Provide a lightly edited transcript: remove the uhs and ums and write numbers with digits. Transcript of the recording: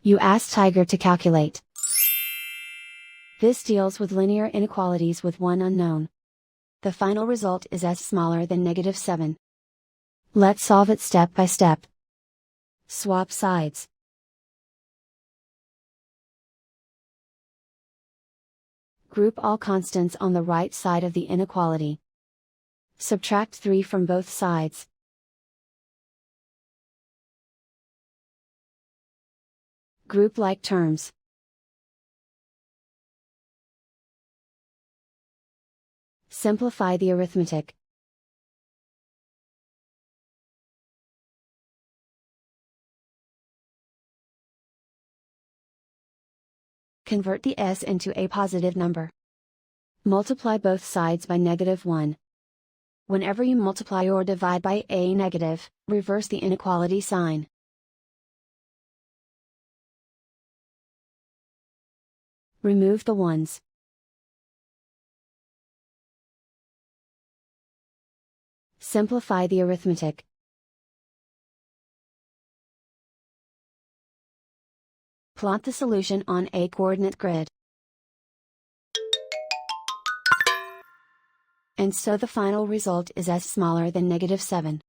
You ask Tiger to calculate. This deals with linear inequalities with one unknown. The final result is s smaller than -7. Let's solve it step by step. Swap sides. Group all constants on the right side of the inequality. Subtract 3 from both sides. Group like terms. Simplify the arithmetic. Convert the s into a positive number. Multiply both sides by -1. Whenever you multiply or divide by a negative, reverse the inequality sign. Remove the ones. Simplify the arithmetic. Plot the solution on a coordinate grid. And so the final result is s smaller than -7.